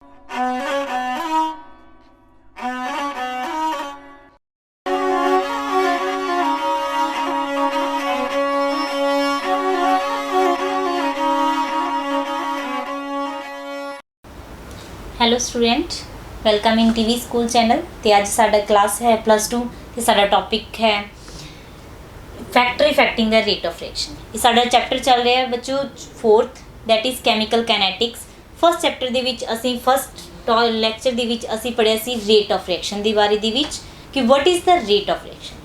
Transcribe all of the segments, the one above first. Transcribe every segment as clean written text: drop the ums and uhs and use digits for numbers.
Hello student, welcome in TV school channel. तो अज साडा class है +2 तो साडा टॉपिक है factor affecting the rate of reaction. ये साडा चैप्टर चल रहा है बच्चों 4th, that is chemical kinetics. First chapter दे विच असी फर्स्ट लैक्चर दे विच असी पढ़िया सी रेट ऑफ रिएक्शन दी बारे दे विच कि what is the rate of reaction.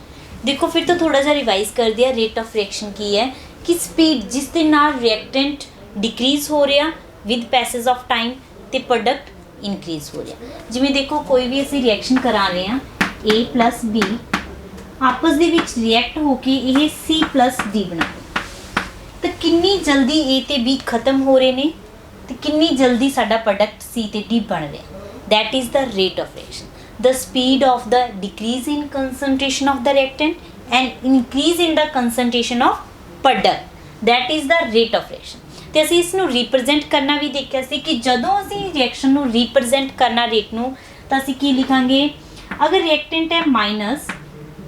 देखो फिर तो थोड़ा सा रिवाइज कर दिया। रेट ऑफ रिएक्शन की है कि स्पीड जिस दे नाल रिएक्टेंट डिक्रीज हो रहा विद पैसेज ऑफ टाइम ते प्रोडक्ट इनक्रीज हो रहा। जिमें देखो कोई भी असी रिएक्शन करा रहे हैं A + B आपस दे विच रिएक्ट होके ये C + D बना तो कितनी जल्दी A ते B खत्म हो रहे ने तो कितनी जल्दी साडा प्रोडक्ट C ते D बन रहा। That is the rate of reaction, the speed of the decrease in concentration of the reactant and increase in the concentration of product. That is the rate of reaction. तो असीं इसनूं represent करना भी देखिया सी कि जदों असीं रिएक्शन नूं represent करना रेट नूं तां असीं की लिखांगे। अगर रिएक्टेंट है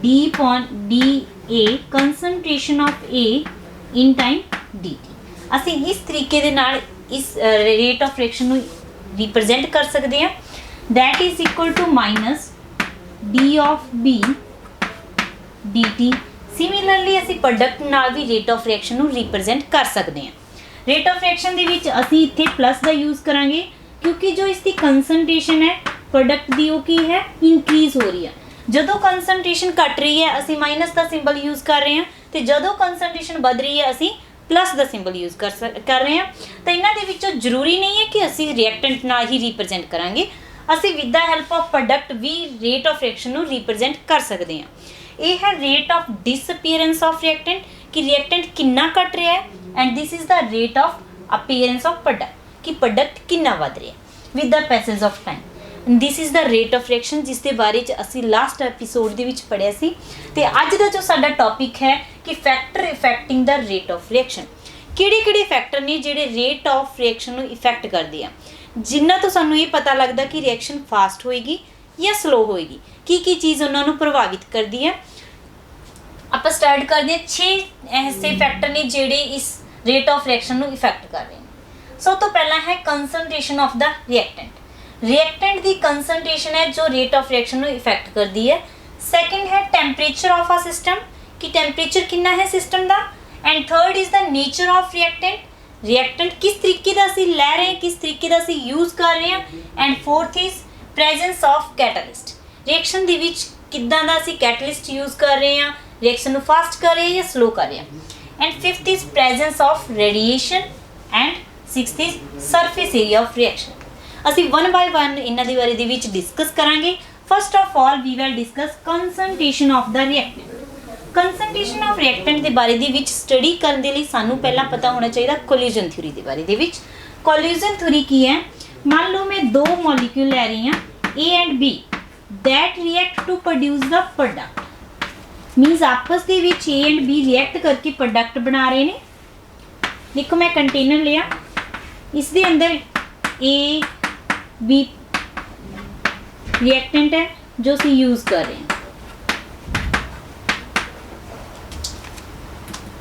-D/dA concentration of A in time dt, असीं इस तरीके दे नाल इस रेट ऑफ रिएक्शन नूं रिप्रजेंट कर सकते हैं। That is equal to -D/B dt। Similarly असीं प्रोडक्ट नाल भी रेट ऑफ रिएक्शन नूं रिप्रजेंट कर सकते हैं। रेट ऑफ रिएक्शन दे विच असीं इत्थे प्लस का यूज़ करांगे क्योंकि जो इसकी कंसनट्रेशन है प्रोडक्ट दी वो की है इंक्रीज हो रही है। जदों कंसनट्रेशन घट रही है असीं माइनस का सिंबल यूज़ कर रहे हैं तो जदों कंसनट्रेशन बढ़ रही है असीं प्लस का सिंबल यूज़ कर रहे हैं। तो इन्हां दे विचों जरूरी नहीं है कि असीं रिएक्टेंट नाल ही रिप्रजेंट करांगे, असीं with the help of product भी रेट ऑफ रिएक्शन नूं रिप्रजेंट कर सकते हैं। ये है rate of disappearance of reactant कि रिएक्टेंट कितना घट रहा है and this is the rate of appearance of product कि प्रोडक्ट कितना वध रहा है with the passage of time. This is the rate of reaction जिसके बारे असी लास्ट एपीसोड दे विच पढ़िया सी। ते अज दा जो साडा टॉपिक है कि factor affecting the rate of reaction. किहड़े-किहड़े फैक्टर ने जिहड़े रेट ऑफ रिएक्शन नूं इफेक्ट करदे आ, जिन्हां तो सानूं ये पता लगदा कि रिएक्शन फास्ट होएगी या स्लो होएगी, की चीज़ उन्हां नूं प्रभावित करदी है। ਆਪਾਂ स्टार्ट करते हैं 6 ऐसे फैक्टर ने जिहड़े इस रेट ऑफ रिएक्शन नूं इफेक्ट कर रहे हैं। सब तो पहला है concentration of the reactant. Reactant की कंसनट्रेशन है जो रेट ऑफ रिएक्शन नूं इफेक्ट करती है। सैकेंड है टैंपरेचर ऑफ अ सिस्टम कि टैंपरेचर कितना है सिस्टम का। And third is the nature of reactant, reactant किस तरीके का असीं लै रहे हैं, किस तरीके का असीं यूज़ कर रहे हैं। And fourth is presence of catalyst, reaction दे विच किद्दां दा असीं कैटलिस्ट यूज़ कर रहे हैं, रिएक्शन नूं फास्ट कर रहे हैं या स्लो कर रहे हैं। And fifth is presence of radiation and sixth is surface area of reaction. असीं वन बाय वन इन्हां दे बारे दे विच डिस्कस करांगे। First of all we will discuss concentration of the reactant. Concentration of reactant के बारे दे विच स्टडी करने के लिए सानूं पहला पता होना चाहिए कोल्यूजन थ्योरी के बारे दे विच। कोल्यूजन थ्योरी की है, मान लो मैं दो मॉलिक्यूल ले रही हूँ A and B that react to produce the product. Means आपस दे विच A एंड B रिएक्ट करके प्रोडक्ट बना रहे हैं। देखो मैं कंटेनर लिया, इस दे अंदर A B रिएक्टेंट है जो असीं यूज़ कर रहे हैं।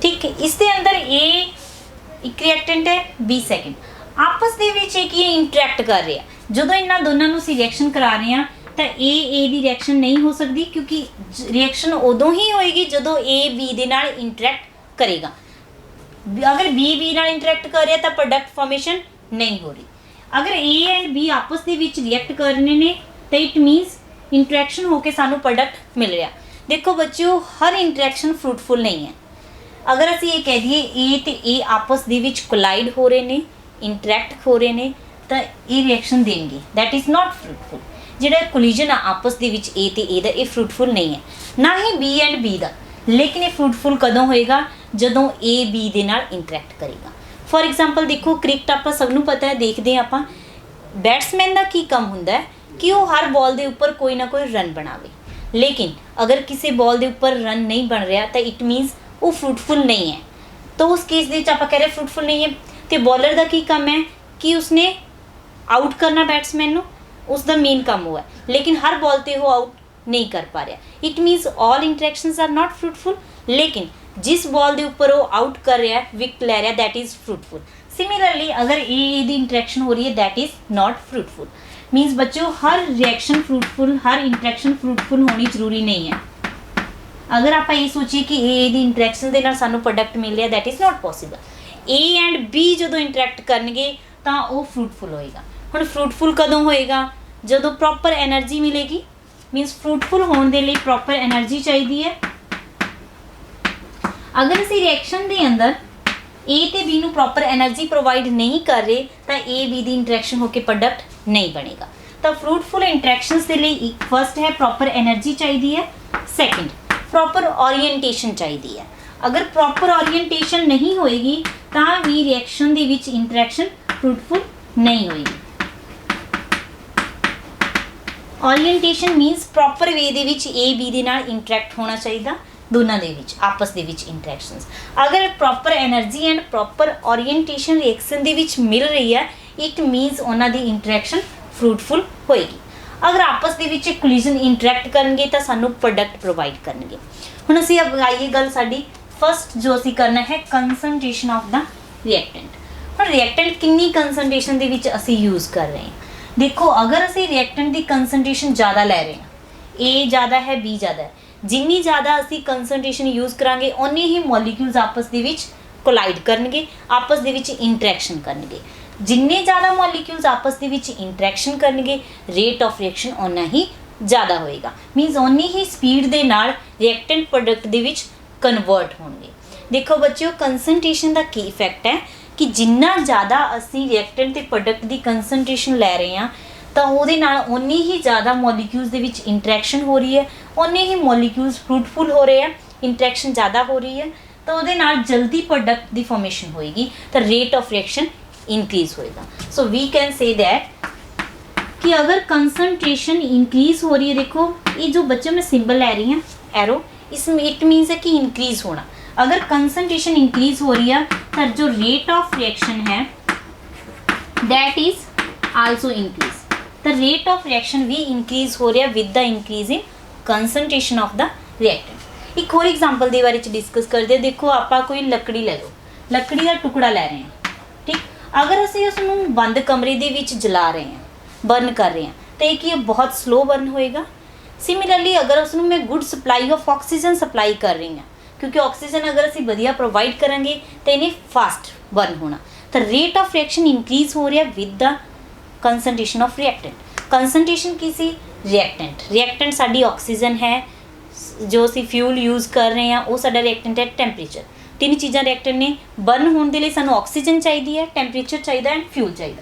ठीक है, इस दे अंदर A एक रिएक्टेंट है, B सेकेंड। आपस दे विच एक ये इंटरैक्ट कर रहे हैं। जदों इन्हां दोनों नूं असीं रिएक्शन करा रहे हैं तो A की रिएक्शन नहीं हो सकती क्योंकि रिएक्शन उदों ही होएगी जदों A B दे नाल इंटरैक्ट करेगा। अगर B B नाल इंटरैक्ट कर रहा तो प्रोडक्ट फॉर्मेशन नहीं हो रही। अगर A एंड B आपस दे विच रिएक्ट करने ने तो इट मीनस इंटरैक्शन होकर सानू प्रोडक्ट मिल रहा। देखो बच्चों, हर इंटरैक्शन फ्रूटफुल नहीं है। अगर असीं ये कह दिए A ते A आपस दे विच कोलाइड हो रहे ने, इंटरैक्ट हो रहे ने तो ये रिएक्शन देंगे, दैट इज़ नॉट फ्रूटफुल। जिहड़ा कोलिजन आपस दे विच A ते A दा ये फ्रूटफुल नहीं है, ना ही B एंड B दा। लेकिन ये फ्रूटफुल कदों होएगा जदों A B दे नाल इंटरैक्ट करेगा। फॉर एग्जाम्पल देखो क्रिकेट आप सबनूं पता है, देखते हैं आप बैट्समैन का की काम हुंदा है कि वो हर बॉल के उपर कोई ना कोई रन बनावे। लेकिन अगर किसी बॉल के उपर रन नहीं बन रहा तो इट मीनस वो फ्रूटफुल नहीं है। तो उस केस आप कह रहे फ्रूटफुल नहीं है। तो बॉलर का की काम है कि उसने ਆਊਟ ਕਰਨਾ ਬੈਟਸਮੈਨ ਨੂੰ, ਉਸ ਦਾ ਮੇਨ ਕੰਮ ਉਹ ਹੈ, ਲੇਕਿਨ ਹਰ ਬਾਲ ਤੇ ਉਹ ਆਊਟ ਨਹੀਂ ਕਰ ਪਾ ਰਿਹਾ। It means all interactions are not fruitful, ਲੇਕਿਨ ਜਿਸ ਬਾਲ ਦੇ ਉੱਪਰ ਉਹ ਆਊਟ ਕਰ ਰਿਹਾ, ਵਿਕਟ ਲੈ ਰਿਹਾ, दैट इज़ फ्रूटफुल। सिमिलरली अगर ए दी इंटरैक्शन हो रही है, that is not fruitful. Means बच्चों हर रिएक्शन फ्रूटफुल, हर इंटरैक्शन फ्रूटफुल होनी जरूरी नहीं है। अगर आप ये सोचिए कि ए दी इंटरैक्शन के नाल सानू प्रोडक्ट मिल रहा, that is not possible. A and B जो इंटरैक्ट करनगे तो वो फ्रूटफुल होएगा। हुण फ्रूटफुल कदों होएगा? जदों प्रॉपर एनर्जी मिलेगी। मीन्स फ्रूटफुल होने के लिए प्रॉपर एनर्जी चाहिए है। अगर असीं रिएक्शन के अंदर ए ते बी नू प्रॉपर एनर्जी प्रोवाइड नहीं कर रहे तो ए बी दी इंटरैक्शन होकर प्रोडक्ट नहीं बनेगा। तो फ्रूटफुल इंटरैक्शनस के लिए फर्स्ट है प्रॉपर एनर्जी चाहिए है, सैकेंड प्रॉपर ओरिएंटेशन चाहिए है। अगर प्रॉपर ओरिएंटेशन नहीं होएगी तो भी रिएक्शन दे विच इंटरैक्शन फ्रूटफुल नहीं होएगी। ओरिएंटेशन मीनस प्रॉपर वे दे विच ए बी दे नाल इंटरैक्ट होना चाहिए, दोनों दे विच आपस दे विच इंटरैक्शनस। अगर proper energy and proper orientation reaction दे विच मिल रही है, इट मीनस उन्हां दी इंटरैक्शन फ्रूटफुल होएगी। अगर आपस दे विच कोलिजन इंटरैक्ट करनगे तो सानू प्रोडक्ट प्रोवाइड करनगे। हुण असीं अब आइए गल साडी फर्स्ट जो असीं करना है कंसनट्रेशन ऑफ द रिएक्टेंट। हुण रिएक्टेंट कितनी कंसनट्रेशन दे विच असीं यूज़ कर रहे हैं? देखो अगर असीं रिएक्टेंट की कंसनट्रेशन ज़्यादा लै रहे हैं, ए ज़्यादा है बी ज़्यादा है, जिन्नी ज़्यादा असीं कंसनट्रेशन यूज़ करांगे उन्ने ही मॉलिक्यूल्स आपस दे विच कोलाइड करनगे, आपस दे विच इंटरैक्शन करनगे। जिन्ने ज़्यादा मॉलिक्यूल्स आपस दे विच इंटरैक्शन करनगे, रेट ऑफ रिएक्शन उन्ना ही ज़्यादा होएगा। मीनस उन्नी ही स्पीड दे नाल रिएक्टेंट प्रोडक्ट दे विच कन्वर्ट होणगे। देखो बच्चों कंसनट्रेशन का की इफैक्ट है कि जिन्ना ज़्यादा असीं रिएक्टेंट ते प्रोडक्ट की कंसनट्रेशन लै रहे हैं तो उहदे नाल उन्नी ही ज़्यादा मॉलिक्यूल्स दे विच इंटरैक्शन हो रही है, उन्ने ही मॉलिक्यूल्स फ्रूटफुल हो रहे हैं, इंटरैक्शन ज़्यादा हो रही है तो उहदे नाल जल्दी प्रोडक्ट की फॉर्मेशन होएगी, तो रेट ऑफ रिएक्शन इंक्रीज होएगा। So we can say that कि अगर कंसनट्रेशन इंक्रीज हो रही है, देखो ये जो बच्चों में सिंबल लै रही हैं एरो, इसमें इट मीन्स है कि इंक्रीज होना। अगर कंसनट्रेशन इंक्रीज हो रही है तो जो रेट ऑफ रिएक्शन है that is also increase. The rate of reaction भी इंक्रीज हो रहा है with the increase in concentration of the reactant. एक होर एग्जाम्पल के बारे डिस्कस करते हैं। देखो आप कोई लकड़ी ले लो, लकड़ी का टुकड़ा लै रहे हैं, ठीक। अगर असीं उसनूं बंद कमरे दे विच जला रहे हैं, बर्न कर रहे हैं तो एक ये बहुत स्लो बर्न होएगा। सिमिलरली अगर उसनूं मैं good supply of oxygen supply कर रही हूँ, क्योंकि ऑक्सीजन अगर असीं वधिया प्रोवाइड करांगे तो इन्हें फास्ट बर्न होना, तो रेट ऑफ रिएक्शन इंक्रीज हो रहा है with the concentration of reactant. Concentration की सी रिएक्टेंट, रिएक्टेंट साडी ऑक्सीजन है, जो असीं फ्यूल यूज़ कर रहे हैं वो साडा रिएक्टेंट है, टेंपरेचर। तीन चीज़ां रिएक्टेंट ने बर्न होने के लिए सानू ऑक्सीजन चाहिए है, टेंपरेचर चाहिए एंड फ्यूल चाहिए।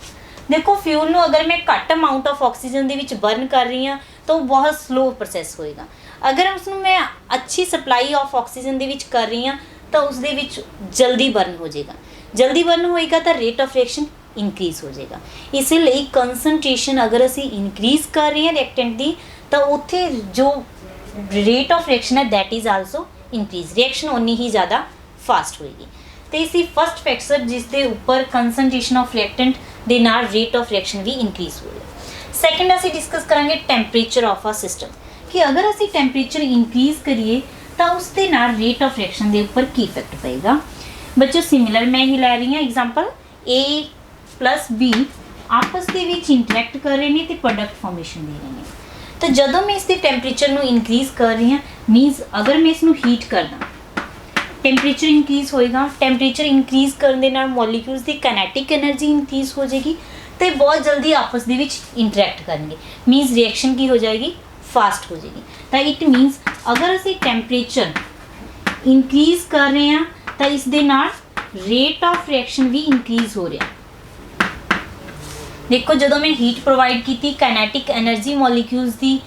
देखो फ्यूल नू अगर मैं घट amount of oxygen they which burn कर रही हाँ तो बहुत स्लो प्रोसैस होएगा। अगर उसनू मैं अच्छी सप्लाई ऑफ ऑक्सीजन दे विच कर रही हाँ तो उस दे विच जल्दी बर्न हो जाएगा, जल्दी बर्न होएगा तो रेट ऑफ रिएक्शन इंक्रीज हो जाएगा। इसलिए कंसनट्रेशन अगर असी इंक्रीज कर रहे हैं रिएक्टेंट की तो उत्थे जो रेट ऑफ रिएक्शन है that is also increase, reaction उन्नी ही ज़्यादा फास्ट होएगी। तो इसी फर्स्ट फैक्टर जिसके ऊपर कंसनट्रेशन ऑफ रिएक्टेंट दे नाल रेट ऑफ रिएक्शन भी इंक्रीज हो रहा। सैकेंड असी डिस्कस करांगे टैंपरेचर ऑफ अ सिस्टम, कि अगर असी टैंपरेचर इंक्रीज करिए तो उसके नाल रेट ऑफ रिएक्शन के ऊपर की इफेक्ट पेगा। बच्चों सिमिलर मैं ही लै रही हूँ एग्जाम्पल, ए प्लस बी आपस के विच इंटरैक्ट कर रहे हैं तो प्रोडक्ट फॉर्मेशन दे रहे हैं। तो जदों मैं इसके टैंपरेचर नू इंक्रीज कर रही हूँ, मीनस अगर मैं इसनू हीट करदा टैंपरेचर इंक्रीज होएगा। टैंपरेचर इंक्रीज करने नाल मॉलिक्यूल्स की काइनेटिक एनर्जी इंक्रीज हो जाएगी तो बहुत जल्दी आपस दे विच इंटरैक्ट करेंगे, मीनस रिएक्शन की हो जाएगी फास्ट हो जाएगी। तो इट मीनस अगर असी टैंपरेचर इंक्रीज कर रहे हैं तो इस दे नाल रेट ऑफ रिएक्शन भी इंक्रीज हो रहा। देखो जदों मैं हीट प्रोवाइड की काइनेटिक एनर्जी मॉलिक्यूल्स की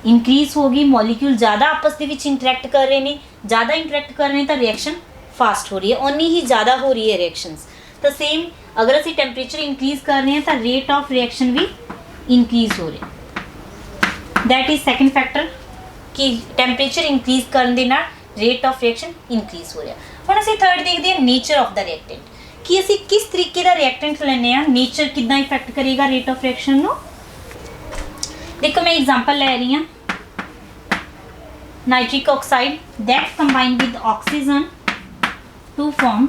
इंक्रीज होगी, मॉलिक्यूल ज़्यादा आपस के विच इंटरैक्ट कर रहे हैं, ज़्यादा इंटरैक्ट कर रहे हैं तो रिएक्शन फास्ट हो रही है, उन्नी ही ज़्यादा हो रही है रिएक्शंस। तो सेम अगर असी टैंपरेचर इंक्रीज कर रहे हैं तो रेट ऑफ रिएक्शन भी इंक्रीज हो रहा है। दैट इज सैकेंड फैक्टर कि टैंपरेचर इंक्रीज करने दे नाल रेट ऑफ रिएक्शन इंक्रीज हो रहा। हुण असी थर्ड देखते हैं नेचर ऑफ द रिएक्टेंट, कि ਅਸੀਂ किस तरीके का रिएक्टेंट ਲੈਨੇ ਆ, नेचर कितना इफेक्ट करेगा रेट ऑफ रिएक्शन ਨੂੰ। देखो मैं एग्जांपल ले रही हूँ, nitric oxide that combine with oxygen to form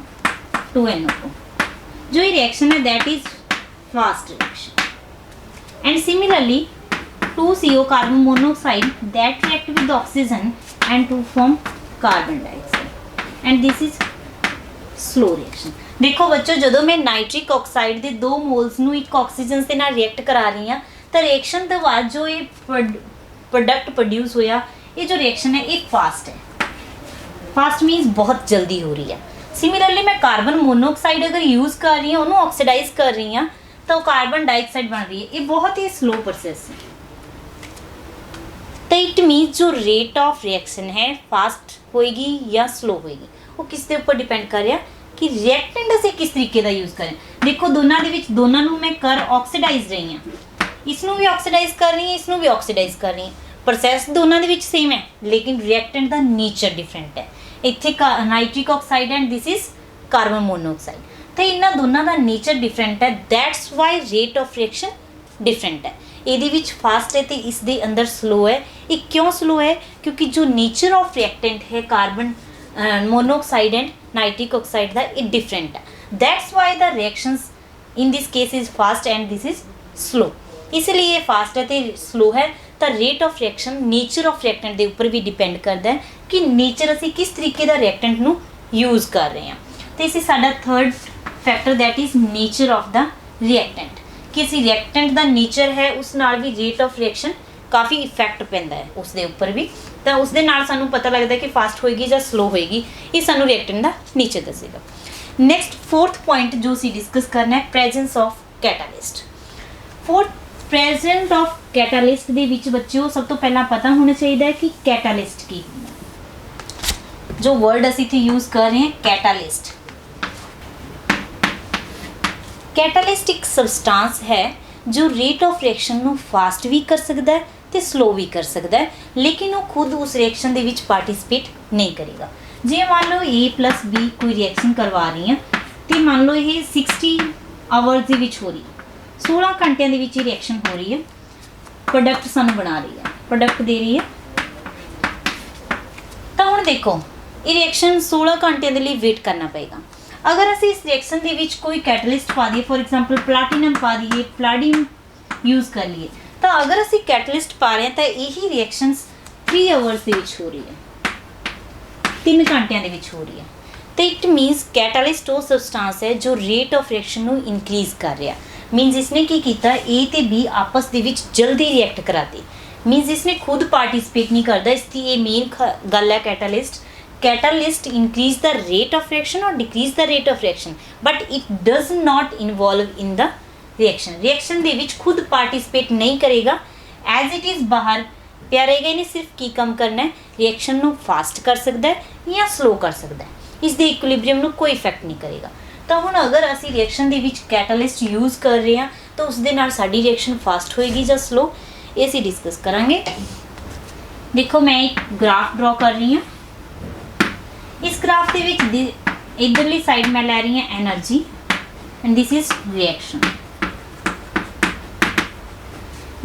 2NO2। जो ये रिएक्शन है that is fast reaction. And similarly 2CO carbon monoxide that react with oxygen and to form carbon dioxide and this is slow reaction. देखो बच्चों, जो मैं nitric oxide के 2 moles ਨੂੰ ਇੱਕ ਆਕਸੀਜਨ ਦੇ ਨਾਲ ਰਿਐਕਟ ਕਰਾ ਰਹੀ ਹਾਂ ਤਾਂ ਰਿਐਕਸ਼ਨ ਤੋਂ ਬਾਅਦ ਜੋ ਇਹ प्रोडक्ट प्रोड्यूस होया, ये जो रिएक्शन है ये फास्ट है। फास्ट मीन्स बहुत जल्दी हो रही है। सिमिलरली मैं कार्बन मोनोऑक्साइड अगर यूज़ कर रही हूँ, उन्होंने ऑक्सीडाइज कर रही हूँ तो कार्बन डाइऑक्साइड बन रही है, ये बहुत ही स्लो प्रोसेस है। तो इट मीन्स जो रेट ऑफ रिएक्शन है फास्ट होएगी या स्लो होएगी, वो किस दे उपर डिपेंड कर रहा कि रिएक्टेंट असीं किस तरीके का यूज़ करें। देखो दोनों दे विच दोनों नूं मैं कर ऑक्सीडाइज रही हाँ, इसनूं भी ऑक्सीडाइज कर रही है, इसनूं भी ऑक्सीडाइज कर रही है। प्रोसैस दोनों दे विच सेम है लेकिन रिएक्टेंट का नेचर डिफरेंट है। इत्थे nitric oxide and this is carbon monoxide, तो इन्हां दोनों का नेचर डिफरेंट है, that's why rate of reaction different है। ਇਹਦੇ ਵਿੱਚ फास्ट है तो इस दे अंदर स्लो है। ये क्यों स्लो है? क्योंकि जो नेचर ऑफ रिएक्टेंट है carbon monoxide and nitric oxide का ये डिफरेंट है, that's why the reactions in this case is fast and this is slow. इसलिए ये फास्ट है तो स्लो है। तो rate of reaction nature of reactant के उपर भी डिपेंड करता है कि नेचर असी किस तरीके का रिएक्टेंट नू यूज़ कर रहे हैं। तो इसे साडा third factor that is nature of the reactant, कि असी रिएक्टेंट का नेचर है उस नाल भी रेट ऑफ रिएक्शन काफ़ी इफेक्ट पैंदा है उस दे उपर भी। तो उस दे नाल सानू पता लगता है कि फास्ट होएगी या स्लो होएगी, ये सानू रिएक्टेंट का नेचर दसेगा। नैक्सट फोर्थ पॉइंट जो असी डिस्कस करना है, presence of catalyst. Fourth present of catalyst दे विच बच्चों सब तो पहला पता होना चाहिए कि कैटालिस्ट की, जो वर्ड असी इत्थे यूज़ कर रहे हैं कैटालिस्ट। कैटालिस्ट एक सबस्टांस है जो रेट ऑफ रिएक्शन नू फास्ट भी कर सकता है तो स्लो भी कर सकता है, लेकिन वो खुद उस रिएक्शन दे विच पार्टिसिपेट नहीं करेगा। जे मान लो A+B कोई रिएक्शन करवा रही है तो मान लो ये 60 आवर्स दे विच हो रही है, 16 घंटिया दे विच रिएक्शन हो रही है, प्रोडक्ट सानू बना रही है, प्रोडक्ट दे रही है। तो हुण देखो ये रिएक्शन 16 घंटिया के लिए वेट करना पएगा। अगर असी इस रिएक्शन के विच कोई कैटलिस्ट पा दिए, फॉर एग्जाम्पल प्लाटीनम पा दिए, प्लाडीम यूज़ कर लिए, तो अगर असी कैटलिस्ट पा रहे हैं तो यही रिएक्शन 3 आवर्स के विच हो रही है, 3 घंटिया के विच हो रही है। तो इट मीनस कैटालिस्ट वो सबस्टांस है जो रेट ऑफ रिएक्शन नू इनक्रीज कर रहा। मीनस इसने की किया ए तो बी आपस दे विच जल्दी रिएक्ट कराती, मीनस इसने खुद पार्टिसिपेट नहीं करता। इसकी ये मेन गल है catalyst. Catalyst increase the rate of reaction or decrease the rate of reaction, but it does not involve in the reaction. Reaction दे विच खुद पार्टिसिपेट नहीं करेगा, एज इट इज़ बाहर पिया रहेगा। इन्हें सिर्फ की कम करना है, रिएक्शन नू फास्ट कर सकता है या स्लो कर सकता है, इस दे इक्विलिब्रियम नू कोई इफेक्ट नहीं करेगा। तो हुण अगर असी रिएक्शन दे विच कैटालिस्ट यूज़ कर रहे हैं तो उस दे नाल साडी रिएक्शन फास्ट होएगी या स्लो, ये असी डिस्कस करांगे। देखो मैं एक ग्राफ ड्रॉ कर रही हूँ। इस ग्राफ के विच इधरली साइड मैं लै रही हूँ energy and this is reaction.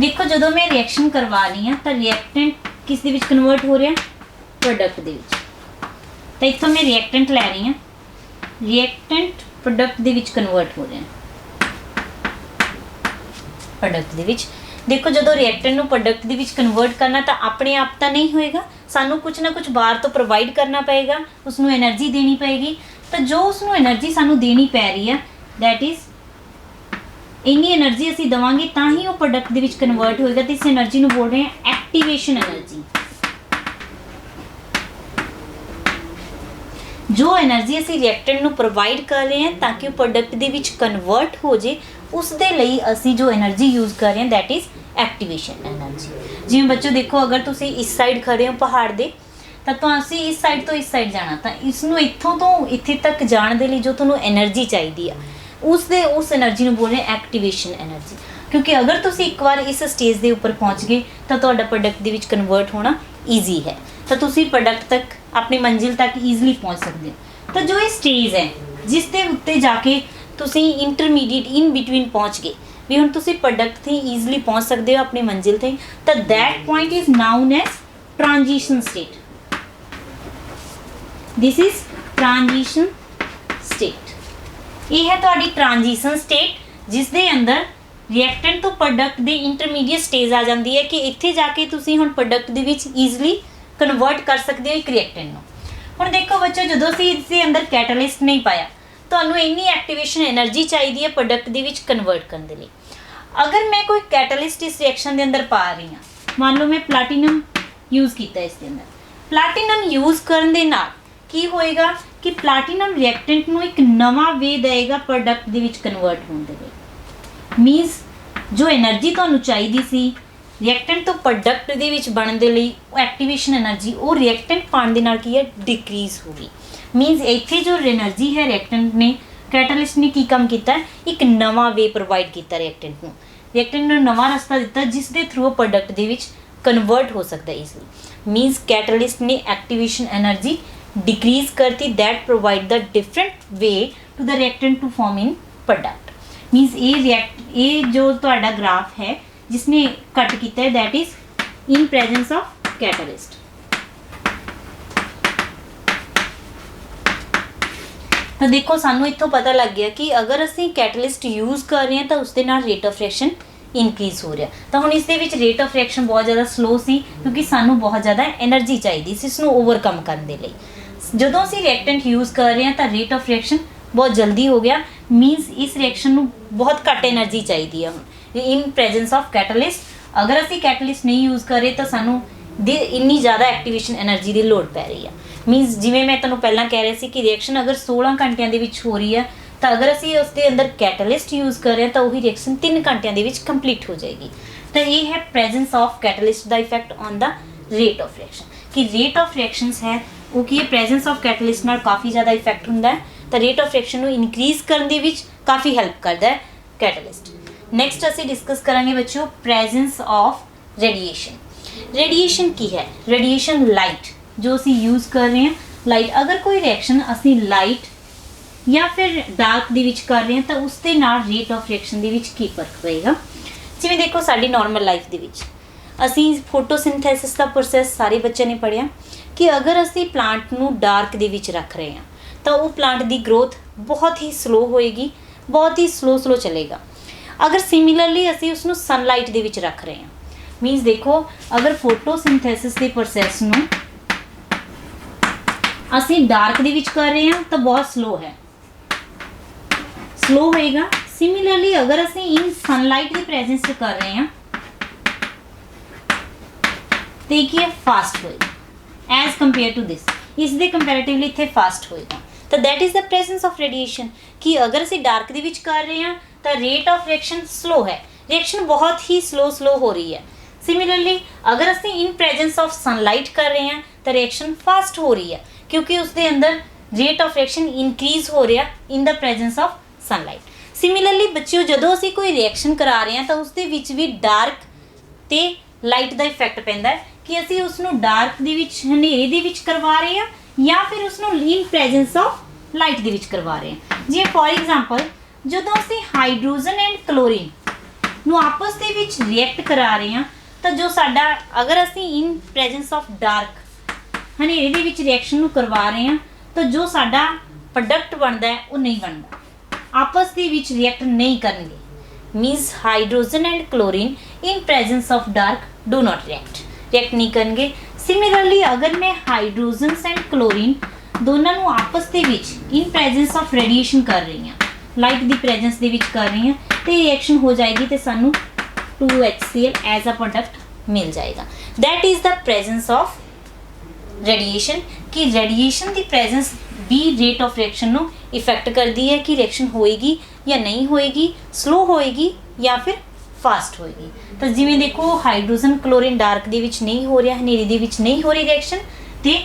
देखो जो मैं रिएक्शन करवा रही हूँ तो रिएक्टेंट किस दे विच कन्वर्ट हो रहा, प्रोडक्ट दे विच। तो इत्थों मैं रिएक्टेंट लै रही हूँ, रिएक्टेंट प्रोडक्ट दे विच कन्वर्ट हो रहे हैं, प्रोडक्ट दे विच। देखो जो रिएक्टेंट नू प्रोडक्ट दे विच कन्वर्ट करना तो अपने आप तो नहीं होएगा, सानू कुछ ना कुछ बाहर तो प्रोवाइड करना पएगा, उसनू एनर्जी देनी पएगी। तो जो उसनू एनर्जी सानू देनी पै रही है दैट इज़ इन्नी एनर्जी असी देवांगे तो ही वो प्रोडक्ट दे विच कन्वर्ट होएगा। तो इस एनर्जी नू बोल रहे हैं एक्टिवेशन एनर्जी। जो एनर्जी असी रिएक्टेंट नू प्रोवाइड कर रहे हैं ताकि वो प्रोडक्ट दे विच कन्वर्ट हो जाए, उस दे लई असी जो एनर्जी यूज़ कर रहे हैं दैट इज़ एक्टिवेशन एनर्जी। जिवें बच्चों देखो अगर तुसी इस साइड खड़े हो पहाड़ दे तो तुसी इस साइड तो इस साइड जाना, तो इसनू इत्थों तो इत्थे तक जाने दे लई जो तुहानू एनर्जी चाहिदी है उस एनर्जी नू बोल रहे हैं एक्टिवेशन एनर्जी। क्योंकि अगर तुसी एक बार इस स्टेज दे उपर पहुँच गए तो तुहाडा प्रोडक्ट दे विच कन्वर्ट होना ईजी है, तो तुसी प्रोडक्ट तक अपनी मंजिल तक ईजिली पहुँच सकते हो। तो जो ये स्टेज है जिस दे उत्ते जाके तुसी इंटरमीडिएट इन बिटवीन पहुँच गए भी हुण तुसी प्रोडक्ट ते ईजली पहुँच सकते हो अपनी मंजिल ते, तो that point is known as transition state. This is transition state. ये है तुहाडी ट्रांजिशन स्टेट जिस दे अंदर रिएक्टेंट तो प्रोडक्ट दे इंटरमीडिएट स्टेज आ जाती है कि इत्थे जाके तुसी हुण प्रोडक्ट दे विच ईजली कन्वर्ट कर सकते हो एक रिएक्टेंट नूं। हुण देखो बच्चों, जदों असीं इस दे अंदर कैटालिस्ट नहीं पाया तुहानूं इन्नी एक्टिवेशन एनर्जी चाहिए है प्रोडक्ट दे विच कन्वर्ट करने दे लई। अगर मैं कोई कैटालिस्ट इस रिएक्शन के अंदर पा रही हाँ, मान लो मैं प्लैटिनम यूज़ किया इस अंदर, प्लैटिनम यूज़ करने दे नाल की होएगा कि प्लैटिनम रिएक्टेंट नूं एक नवा वे देगा प्रोडक्ट दे विच कन्वर्ट होने दे लई। मीनस जो एनर्जी तुहानूं चाहिए सी रिएक्टेंट तो प्रोडक्ट दे विच बनने दे लई, एक्टिवेशन एनर्जी वो रिएक्टेंट पाने दे नाल की है डिक्रीज हो गई। मीनस इत्थे जो एनर्जी है रिएक्टेंट ने, कैटालिस्ट ने की काम किया, एक नवा वे प्रोवाइड किया रिएक्टेंट ने नवा रस्ता दिता जिस दे थ्रू प्रोडक्ट दे विच कन्वर्ट हो सकता है ईजली। मीनस कैटालिस्ट ने एक्टिवेशन एनर्जी डिक्रीज करती, that provide the different way to the reactant to form in product. Means ये जो तुहाडा ग्राफ है जिसने कट किया है that is in presence of catalyst. तो देखो सानू इत्थों पता लग गया कि अगर असी कैटलिस्ट यूज़ कर रहे हैं तो उसके नाल रेट ऑफ रिएक्शन इनक्रीज हो रहा। तो हुण इस दे विच रेट ऑफ रिएक्शन बहुत ज़्यादा स्लो सी क्योंकि सानू बहुत ज़्यादा एनर्जी चाहिए सी इसनूं ओवरकम करने लई। जदों असी रिएक्टेंट यूज़ कर रहे हैं तो रेट ऑफ रिएक्शन बहुत जल्दी हो गया। मीनस इस रिएक्शन नूं बहुत घट एनर्जी चाहिए है हुण इन प्रेजेंस ऑफ कैटलिस्ट। अगर असी कैटलिस्ट नहीं यूज़ कर रहे तो सानू इन्नी ज़्यादा एक्टिवेशन एनर्जी की लोड़ पै रही है। मीनस जिवें मैं तुहानूं पहलां कह रही सी कि रिएक्शन अगर 16 घंटिਆਂ ਦੇ ਵਿੱਚ हो रही है तो अगर असी उसके अंदर कैटलिस्ट यूज़ कर रहे हैं तो वही रिएक्शन 3 घंटिਆਂ ਦੇ ਵਿੱਚ कंप्लीट हो जाएगी। तो ये है प्रेजेंस ऑफ कैटलिस्ट का effect on the rate of reaction कि रेट ऑफ रिएक्शनस है वो कि प्रेजेंस ऑफ कैटलिस्ट नाल काफ़ी ज़्यादा इफेक्ट होंदा है। तो रेट ऑफ रिएक्शन को इनक्रीज करने दे विच काफ़ी हेल्प करता है कैटलिस्ट। नैक्सट असी डिस्कस करांगे बच्चों प्रेजेंस ऑफ रेडिएशन। रेडिएशन की है, रेडिएशन लाइट जो असी यूज़ कर रहे हैं लाइट। अगर कोई रिएक्शन असी लाइट या फिर डार्क दे विच कर रहे हैं तो उसके नाल रेट ऑफ रिएक्शन दे विच की फर्क पएगा। जिवें देखो साडी नॉर्मल लाइफ दे विच असी फोटोसिंथेसिस का प्रोसैस सारे बच्चों ने पढ़िया कि अगर असी प्लांट नूं डार्क दे विच रख रहे हैं तो वो प्लांट की ग्रोथ बहुत ही स्लो होएगी, बहुत ही स्लो चलेगा। अगर सिमिलरली असी उसनूं सनलाइट दे विच रख रहे हैं मीनस देखो अगर फोटोसिंथेसिस के प्रोसैस नूं असी डार्क दे विच कर रहे हैं तो बहुत स्लो है, स्लो होएगा। सिमिलरली अगर असी इन सनलाइट की प्रेजेंस कर रहे हैं तो ये फास्ट होएगा एज कंपेयर टू दिस, इस दे कंपैरेटिवली इत्थे फास्ट होएगा। तो that is the presence of radiation कि अगर असी डार्क दे विच कर रहे हैं तो रेट ऑफ रिएक्शन स्लो है, रिएक्शन बहुत ही स्लो हो रही है। सिमिलरली अगर असी इन प्रेजेंस ऑफ सनलाइट कर रहे हैं तो रिएक्शन फास्ट हो रही है क्योंकि उसके अंदर रेट ऑफ रिएक्शन इनक्रीज हो रहा in the presence of sunlight. Similarly बच्चों जदों असी कोई रिएक्शन करा रहे हैं तो उसके विच भी डार्क ते लाइट का इफेक्ट पैंदा है कि असी उसनूं डार्क दे विच हनेरे दे विच करवा रहे हैं या फिर उसनूं इन प्रेजेंस ऑफ लाइट दे विच करवा रहे हैं। जिवें फॉर एग्जाम्पल जदों असी हाइड्रोजन एंड क्लोरीन नूं आपस दे विच रिएक्ट करा रहे हैं तो जो साडा अगर असी इन प्रेजेंस ऑफ डार्क हनेरे दे विच रिएक्शन नूं करवा रहे हैं तो जो साडा प्रोडक्ट बनता है वो नहीं बनता, आपस दे विच रिएक्ट नहीं करनगे। Means hydrogen and chlorine in presence of dark do not react नहीं करनगे। सिमिलरली अगर मैं हाइड्रोजन एंड क्लोरीन दोनों नूं आपस दे विच इन प्रेजेंस ऑफ रेडिएशन कर रही हैं, लाइट की प्रेजेंस दे विच कर रही हैं तो रिएक्शन हो जाएगी तो सानू 2HCl एज अ प्रोडक्ट मिल जाएगा। That is the presence of radiation कि रेडिएशन की प्रेजेंस भी रेट ऑफ रिएक्शन को इफेक्ट करती है कि रिएक्शन होएगी या नहीं होएगी, स्लो होएगी या फिर फास्ट होएगी। तो जिवें देखो हाइड्रोजन क्लोरीन डार्क दे विच नहीं हो रहा, हनेरी दे विच नहीं हो रही रिएक्शन तो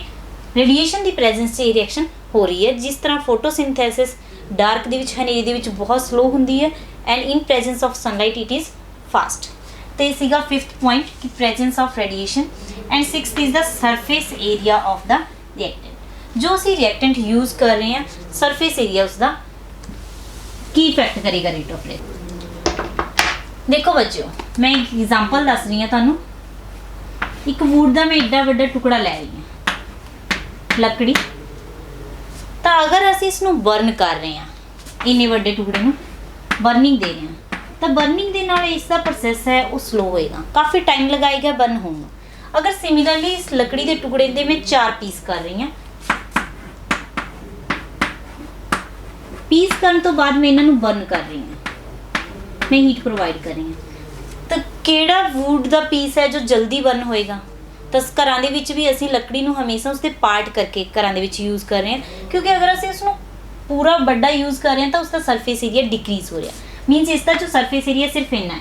रेडिएशन की प्रेजेंस से रिएक्शन हो रही है। जिस तरह फोटोसिंथेसिस डार्क दे विच हनेरी दे विच बहुत स्लो होंदी है and in presence of sunlight it is fast. तो ये सीगा 5th पॉइंट कि presence of radiation and 6th is the surface area of the reactant. जो ਅਸੀਂ ਰਿਐਕਟੈਂਟ ਯੂਜ਼ ਕਰ ਰਹੇ ਹਾਂ ਸਰਫੇਸ ਏਰੀਆ ਉਸਦਾ ਕੀ ਇਫੈਕਟ ਕਰੇਗਾ ਰੇਟ ਆਫ ਰਿਐਕਸ਼ਨ। ਦੇਖੋ ਬੱਚਿਓ, ਮੈਂ ਇੱਕ ਐਗਜ਼ਾਮਪਲ ਦੱਸ ਰਹੀ ਹਾਂ ਤੁਹਾਨੂੰ। ਇੱਕ ਵੂਡ ਦਾ ਮੈਂ ਏਡਾ ਵੱਡਾ ਟੁਕੜਾ ਲੈ ਰਹੀ ਹਾਂ, ਲੱਕੜੀ। ਤਾਂ ਅਗਰ ਅਸੀਂ ਇਸ ਨੂੰ ਬਰਨ ਕਰ ਰਹੇ ਹਾਂ, ਇੰਨੇ ਵੱਡੇ ਟੁਕੜੇ ਨੂੰ ਬਰਨਿੰਗ ਦੇ ਰਹੇ ਹਾਂ, ਤਾਂ ਬਰਨਿੰਗ ਦੇ ਨਾਲ ਇਸ ਦਾ ਪ੍ਰੋਸੈਸ ਹੈ ਉਹ ਸਲੋ ਹੋਏਗਾ, ਕਾਫੀ ਟਾਈਮ ਲਗਾਏਗਾ ਬਰਨ ਹੋਣ ਨੂੰ। ਅਗਰ ਸਿਮਿਲਰਲੀ ਇਸ ਲੱਕੜੀ ਦੇ ਟੁਕੜੇ ਦੇ ਮੈਂ 4 ਪੀਸ ਕਰ ਰਹੀ ਹਾਂ, ਪੀਸ ਕਰਨ ਤੋਂ ਬਾਅਦ ਮੈਂ ਇਹਨਾਂ ਨੂੰ ਬਰਨ ਕਰ ਰਹੀ ਹਾਂ, ਮੈਂ ਹੀਟ ਪ੍ਰੋਵਾਈਡ ਕਰ ਰਹੀ ਹਾਂ, ਤਾਂ ਕਿਹੜਾ ਵੂਡ ਦਾ ਪੀਸ ਹੈ ਜੋ ਜਲਦੀ ਬਰਨ ਹੋਏਗਾ? ਤਾਂ ਘਰਾਂ ਦੇ ਵਿੱਚ ਵੀ ਅਸੀਂ ਲੱਕੜੀ ਨੂੰ ਹਮੇਸ਼ਾ ਉਸਦੇ ਪਾਰਟ ਕਰਕੇ ਘਰਾਂ ਦੇ ਵਿੱਚ ਯੂਜ਼ ਕਰ ਰਹੇ ਹਾਂ, ਕਿਉਂਕਿ ਅਗਰ ਅਸੀਂ ਉਸਨੂੰ ਪੂਰਾ ਵੱਡਾ ਯੂਜ਼ ਕਰ ਰਹੇ ਹਾਂ ਤਾਂ ਉਸਦਾ ਸਰਫੇਸ ਏਰੀਆ ਡਿਕਰੀਜ਼ ਹੋ ਰਿਹਾ, ਮੀਨਸ ਇਸ ਦਾ ਜੋ ਸਰਫੇਸ ਏਰੀਆ ਸਿਰਫ ਇੰਨਾ ਹੈ।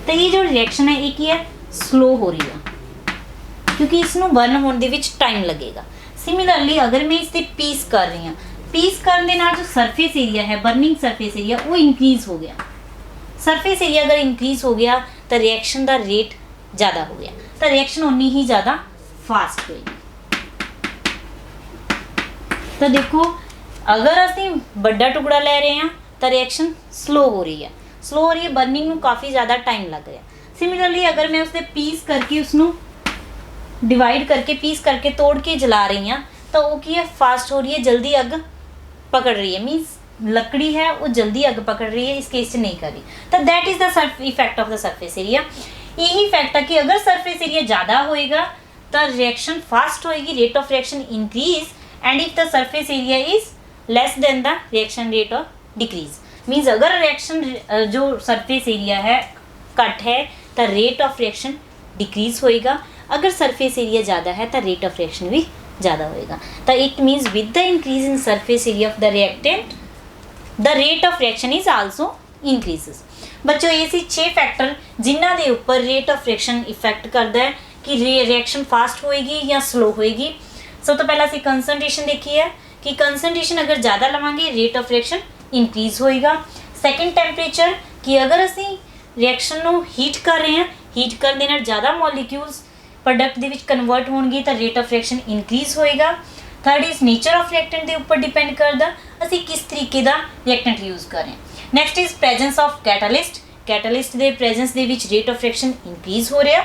ਤਾਂ ਇਹ ਜੋ ਰਿਐਕਸ਼ਨ ਹੈ ਇਹ ਕੀ ਹੈ, ਸਲੋ ਹੋ ਰਹੀ ਹੈ, ਕਿਉਂਕਿ ਇਸ ਨੂੰ ਬਰਨ ਹੋਣ ਦੇ ਵਿੱਚ ਟਾਈਮ ਲੱਗੇਗਾ। ਸਿਮਿਲਰਲੀ ਅਗਰ ਮੈਂ ਇਸ ਤੇ ਪੀਸ ਕਰ ਰਹੀ ਹਾਂ, ਪੀਸ ਕਰਨ ਦੇ ਨਾਲ ਜੋ ਸਰਫੇਸ ਏਰੀਆ ਹੈ, ਬਰਨਿੰਗ ਸਰਫੇਸ ਏਰੀਆ, ਉਹ ਇਨਕਰੀਜ਼ ਹੋ ਗਿਆ। ਸਰਫੇਸ ਏਰੀਆ ਅਗਰ ਇਨਕਰੀਜ਼ ਹੋ ਗਿਆ ਤਾਂ ਰਿਐਕਸ਼ਨ ਦਾ ਰੇਟ ਜ਼ਿਆਦਾ ਹੋ ਗਿਆ, ਤਾਂ ਰਿਐਕਸ਼ਨ ਉਨੀ ਹੀ ਜ਼ਿਆਦਾ ਫਾਸਟ ਹੋਏਗੀ। ਤਾਂ ਦੇਖੋ, ਅਗਰ ਅਸੀਂ ਵੱਡਾ ਟੁਕੜਾ ਲੈ ਰਹੇ ਹਾਂ ਤਾਂ ਰਿਐਕਸ਼ਨ ਸਲੋ ਹੋ ਰਹੀ ਹੈ, ਬਰਨਿੰਗ ਨੂੰ ਕਾਫੀ ਜ਼ਿਆਦਾ ਟਾਈਮ ਲੱਗ ਰਿਹਾ। ਸਿਮਿਲਰਲੀ ਅਗਰ ਮੈਂ ਉਸਦੇ ਪੀਸ ਕਰਕੇ ਉਸਨੂੰ डिवाइड करके पीस करके तोड़ के जला रही हैं तो वो की है, फास्ट हो रही है, जल्दी अग पकड़ रही है, मीन्स लकड़ी है वो जल्दी अग पकड़ रही है, इस केस से नहीं कर रही। तो that is the effect of the surface area. यही इफेक्ट है कि अगर सरफेस एरिया ज़्यादा होएगा तो रिएक्शन फास्ट होएगी, rate of reaction increase, and if the surface area is less than the reaction rate of decrease, means अगर reaction जो सरफेस एरिया है घट है तो रेट ऑफ रिएक्शन डिक्रीज होएगा, अगर सरफेस एरिया ज़्यादा है तो रेट ऑफ रिएक्शन भी ज़्यादा होएगा। तो it means with the increase in surface area of the reactant the rate of reaction is also increases. बच्चों ये सी 6 फैक्टर जिन्हों के उपर रेट ऑफ रिएक्शन इफेक्ट करता है कि रिएक्शन फास्ट होएगी या स्लो होएगी। सब तो पहला असीं कंसनट्रेशन देखी है कि कंसनट्रेशन अगर ज़्यादा लवांगे रेट ऑफ रिएक्शन इंक्रीज होएगा। सैकेंड टैंपरेचर कि अगर असीं रिएक्शन नूं हीट कर रहे हैं, हीट करने नाल ज़्यादा मॉलिक्यूल्स प्रोडक्ट दे विच कन्वर्ट होणगे तो रेट ऑफ रिएक्शन इंक्रीज होएगा। Third is nature of reactant के उपर डिपेंड करदा असीं किस तरीके का रिएक्टेंट यूज़ कर रहे हैं। Next is presence of catalyst, catalyst के प्रेजेंस दे विच रेट ऑफ रिएक्शन इंक्रीज हो रहा।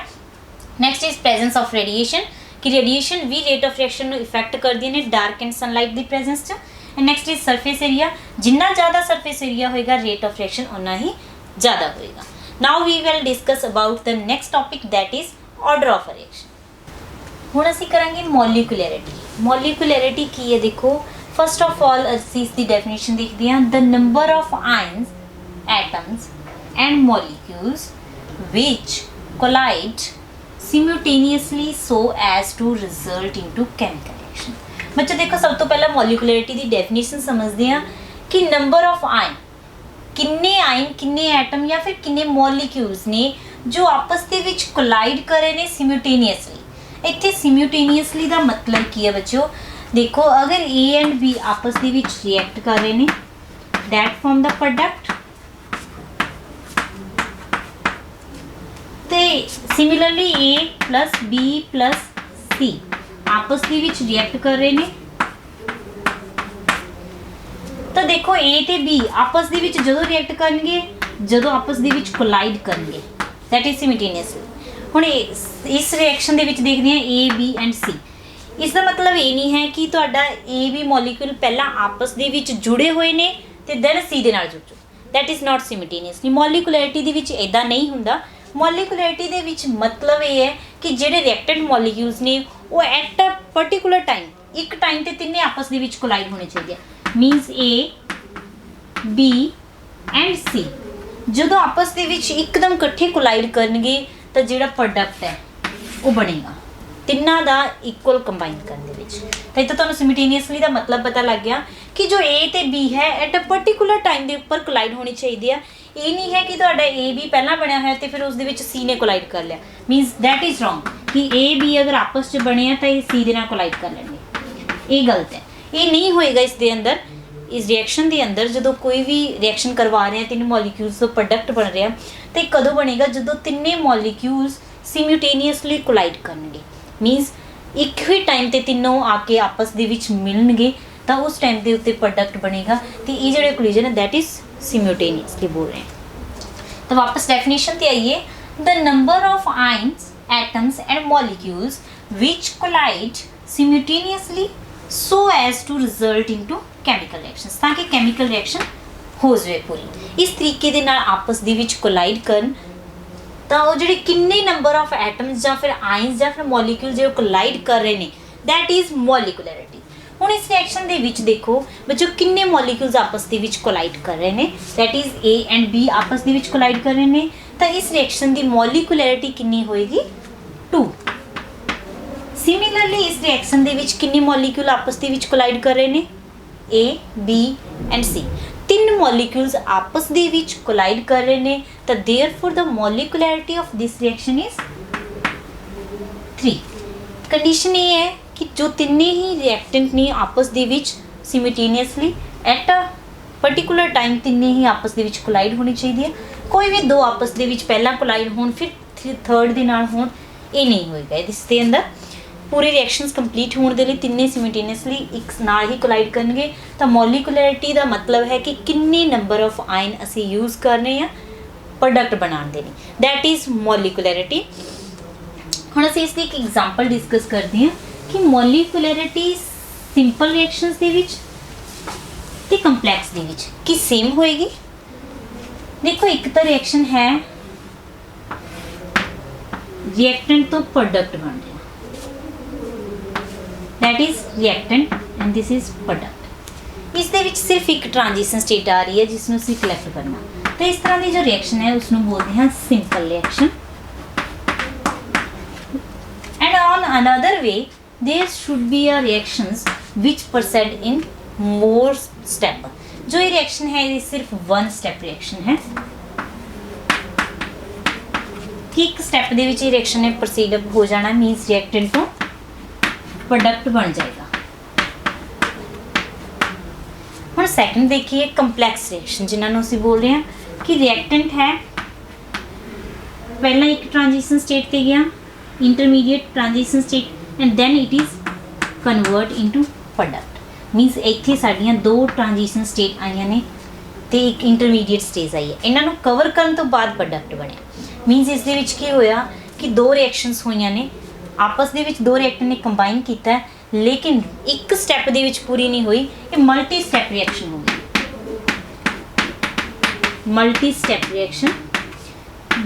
Next is presence of radiation कि रेडिएशन भी रेट ऑफ रिएक्शन नूं इफेक्ट करदी ने डार्क एंड सनलाइट की प्रेजेंस च। And next is surface area, जिन्ना ज़्यादा सरफेस एरिया होएगा रेट ऑफ रिएक्शन उन्ना ही ज़्यादा होएगा। Now we will discuss about the next topic that is order of reaction. हुण असीं करांगे मॉलिक्यूलैरिटी। मॉलिक्यूलैरिटी की है देखो, फर्स्ट ऑफ ऑल असीं इसकी डेफिनेशन देखते हैं, the number of ions, atoms and molecules which collide simultaneously so as to result into chemical reaction. बच्चों देखो, सब तो पहला मॉलिक्यूलैरिटी की डेफिनेशन समझते हैं कि नंबर ऑफ आयन, किन्ने आयन, किन्ने एटम या फिर किन्ने मॉलिक्यूल्स ने जो आपस के विच कोलाइड करे ने सिम्यूटेनियसली। इत्थे सिम्यूटेनियसली का मतलब की है बच्चों, देखो अगर ए एंड बी आपस के विच रिएक्ट कर रहे हैं दैट फॉर्म द प्रोडक्ट, तो सिमिलरली ए प्लस बी प्लस सी आपस के विच रिएक्ट कर रहे हैं, तो देखो ए ते बी आपस के विच जदों रिएक्ट करेंगे, जदों आपस के विच कोलाइड करेंगे दैट इज सिम्यूटेनियसली। हुण इस रिएक्शन दे विच देखते हैं ए बी एंड सी। इसका मतलब ये नहीं है कि तुहाडा ए बी मॉलिक्यूल पहला आपस दे विच जुड़े हुए ने ते दैन सी दे नाल जुड़ जाओ, दैट इज़ नॉट सिम्यूटेनियसली। मॉलिक्यूलैरिटी दे विच इदां नहीं हुंदा। मॉलिक्यूलैरिटी दे विच मतलब ये है कि जिहड़े रिएक्टेंट मॉलिक्यूल्स ने वो एट अ पर्टिकुलर टाइम, एक टाइम ते तिन्ने आपस दे विच कोलाइड होने चाहिए, मीनस ए बी एंड सी जदों आपस दे विच एकदम इकट्ठे कोलाइड करनगे तो जिहड़ा प्रोडक्ट है वो बनेगा तिन्ना दा इक्वल कंबाइन करने विच। तो इत्थे तुहानूं सिम्यूटेनियसली का मतलब पता लग गया कि जो ए ते बी है एट अ पर्टिकुलर टाइम के उपर कोलाइड होनी चाहिए है। ये नहीं है कि तुहाडा ए बी पहला बनया है तो फिर उस दे विच सी ने कोलाइड कर लिया, मीनस दैट इज़ रॉन्ग कि ए बी अगर आपस च बने तो ये सी दे नाल कोलाइड कर लेंगे, ये गलत है। ये नहीं होएगा इस दे अंदर, इस रिएक्शन के अंदर जो कोई भी रिएक्शन करवा रहे हैं, तीन मॉलिक्यूल्स तो प्रोडक्ट बन रहा तो कदों बनेगा जदों तिन्ने मॉलिक्यूल्स सिम्यूटेनियसली कोलाइड करनगे, मीनस ਇੱਕ ਹੀ ਟਾਈਮ ਤੇ ਤਿੰਨੋਂ ਆ ਕੇ ਆਪਸ ਦੇ ਵਿੱਚ ਮਿਲਣਗੇ ਤਾਂ ਉਸ ਟਾਈਮ ਦੇ ਉੱਤੇ ਪ੍ਰੋਡਕਟ ਬਣੇਗਾ ਤੇ ਇਹ ਜਿਹੜਾ ਕੋਲੀਜਨ ਹੈ ਦੈਟ ਇਜ਼ ਸਿਮultaneously ਬੋਲ ਰਹੇ ਹਾਂ। ਤਾਂ ਵਾਪਸ ਡੈਫੀਨੇਸ਼ਨ ਤੇ ਆਈਏ, ਦ number of ions atoms and molecules which collide simultaneously so as to result into chemical reactions, ਤਾਂ ਕਿ chemical reaction ਹੋ ਜਾਵੇ ਪੂਰੀ। ਇਸ ਤਰੀਕੇ ਦੇ ਨਾਲ ਆਪਸ ਦੇ ਵਿੱਚ ਕੋਲਾਈਡ ਕਰਨ ਤਾਂ ਉਹ ਜਿਹੜੇ ਕਿੰਨੇ ਨੰਬਰ ਆਫ ਐਟਮਸ ਜਾਂ ਫਿਰ ਆਇਨਸ ਜਾਂ ਫਿਰ ਮੋਲੀਕਿਊਲ ਜਿਹੜੇ ਕੋਲਾਈਡ ਕਰ ਰਹੇ ਨੇ ਦੈਟ ਇਜ਼ ਮੋਲੀਕੂਲੈਰਿਟੀ। ਹੁਣ ਇਸ ਰਿਐਕਸ਼ਨ ਦੇ ਵਿੱਚ ਦੇਖੋ ਬੱਚੋ ਕਿੰਨੇ ਮੋਲੀਕਿਊਲਸ ਆਪਸ ਦੇ ਵਿੱਚ ਕੋਲਾਈਡ ਕਰ ਰਹੇ ਨੇ that is A and B ਆਪਸ ਦੇ ਵਿੱਚ ਕੋਲਾਈਡ ਕਰ ਰਹੇ ਨੇ, ਤਾਂ ਇਸ ਰਿਐਕਸ਼ਨ ਦੀ ਮੋਲੀਕੂਲੈਰਿਟੀ ਕਿੰਨੀ ਹੋਏਗੀ 2। ਸਿਮਿਲਰਲੀ ਇਸ ਰਿਐਕਸ਼ਨ ਦੇ ਵਿੱਚ ਕਿੰਨੇ ਮੋਲੀਕਿਊਲ ਆਪਸ ਦੇ ਵਿੱਚ ਕੋਲਾਈਡ ਕਰ ਰਹੇ ਨੇ A B ਐਂਡ C, ਤਿੰਨ ਮੋਲੀਕਿਊਲਸ ਆਪਸ ਦੇ ਵਿੱਚ ਕੋਲਾਈਡ ਕਰ ਰਹੇ ਨੇ ਤਾਂ therefore the molecularity of this reaction is 3। Condition ਇਹ ਹੈ ਕਿ ਜੋ ਤਿੰਨੇ ਹੀ ਰਿਐਕਟੈਂਟ ਨੇ ਆਪਸ ਦੇ ਵਿੱਚ ਸਿਮultaneously ਐਟ ਅ ਪਰਟੀਕੂਲਰ ਟਾਈਮ ਤਿੰਨੇ ਹੀ ਆਪਸ ਦੇ ਵਿੱਚ ਕੋਲਾਈਡ ਹੋਣੀ ਚਾਹੀਦੀ ਹੈ। ਕੋਈ ਵੀ ਦੋ ਆਪਸ ਦੇ ਵਿੱਚ ਪਹਿਲਾਂ ਕੋਲਾਈਡ ਹੋਣ ਫਿਰ ਥਰਡ ਦੇ ਨਾਲ ਹੋਣ ਇਹ ਨਹੀਂ ਹੋਏਗਾ। ਇਸ ਦੇ ਅੰਦਰ ਪੂਰੇ ਰਿਐਕਸ਼ਨਸ ਕੰਪਲੀਟ ਹੋਣ ਦੇ ਲਈ ਤਿੰਨੇ ਸਿਮultaneously ਇੱਕ ਨਾਲ ਹੀ ਕੋਲਾਈਡ ਕਰਨਗੇ। ਤਾਂ ਮੋਲੀਕੂਲੈਰਿਟੀ ਦਾ ਮਤਲਬ ਹੈ ਕਿ ਕਿੰਨੇ ਨੰਬਰ ਆਫ ਆਇਨ ਅਸੀਂ ਯੂਜ਼ ਕਰਨੇ ਆ ਪ੍ਰੋਡਕਟ ਬਣਾਉਣ ਦੇ ਲਈ, ਦੈਟ ਇਜ਼ ਮੋਲੀਕੂਲੈਰਿਟੀ। ਹੁਣ ਅਸੀਂ ਇਸ ਦੀ ਇੱਕ ਐਗਜ਼ਾਮਪਲ ਡਿਸਕਸ ਕਰਦੇ ਹਾਂ ਕਿ ਮੋਲੀਕੂਲੈਰਿਟੀ ਸਿੰਪਲ ਰਿਐਕਸ਼ਨਸ ਦੇ ਵਿੱਚ ਤੇ ਕੰਪਲੈਕਸ ਦੇ ਵਿੱਚ ਕੀ ਸੇਮ ਹੋਏਗੀ। ਦੇਖੋ ਇੱਕ ਤਾਂ ਰਿਐਕਸ਼ਨ ਹੈ ਰਿਐਕਟੈਂਟ ਤੋਂ ਪ੍ਰੋਡਕਟ ਬਣ ਰਿਹਾ that is reactant and this is product। ਇਸ ਦੇ ਵਿੱਚ ਸਿਰਫ ਇੱਕ ਟ੍ਰਾਂਜੀਸ਼ਨ ਸਟੇਟ ਆ ਰਹੀ ਹੈ ਜਿਸ ਨੂੰ ਅਸੀਂ ਸਿਲੈਕਟ ਕਰਨਾ, ਤਾਂ ਇਸ ਤਰ੍ਹਾਂ ਦੀ ਜੋ ਰਿਐਕਸ਼ਨ ਹੈ ਉਸ ਨੂੰ ਬੋਲਦੇ ਹਾਂ simple reaction. and on another way there should be a reactions which proceed in more step। जो ये रिएक्शन है ये सिर्फ वन स्टेप रिएक्शन है कि एक स्टेप ਦੇ ਵਿੱਚ ਇਹ ਰਿਐਕਸ਼ਨ ਨੇ ਪ੍ਰੋਸੀਡ ਅਪ ਹੋ ਜਾਣਾ, ਮੀਨਸ ਰਿਐਕਟੈਂਟ ਤੋਂ प्रोडक्ट बन जाएगा। हम सैकेंड देखिए कंपलैक्स रिएक्शन जिन्होंने असीं बोल रहे हैं कि रिएक्टेंट है पहला एक ट्रांजिशन स्टेट ते गया intermediate transition state and then it is convert into product, means इत्थे साडियां दो ट्रांजिशन स्टेट आईयां ने ते एक इंटरमीडिएट स्टेज आई है। इन्हां नूं कवर करन तो बाद प्रोडक्ट बनिया, मीनस इस दे विच की होया कि दो रिएक्शनस होईयां ने आपस ਦੇ ਵਿੱਚ ਦੋ ਰਿਐਕਟਰ ਨੇ ਕੰਬਾਈਨ ਕੀਤਾ ਹੈ ਲੇਕਿਨ ਇੱਕ ਸਟੈਪ ਦੇ ਵਿੱਚ ਪੂਰੀ ਨਹੀਂ ਹੋਈ, ਇਹ ਮਲਟੀ ਸਟੈਪ ਰਿਐਕਸ਼ਨ ਹੋ ਗਈ, ਮਲਟੀ ਸਟੈਪ ਰਿਐਕਸ਼ਨ।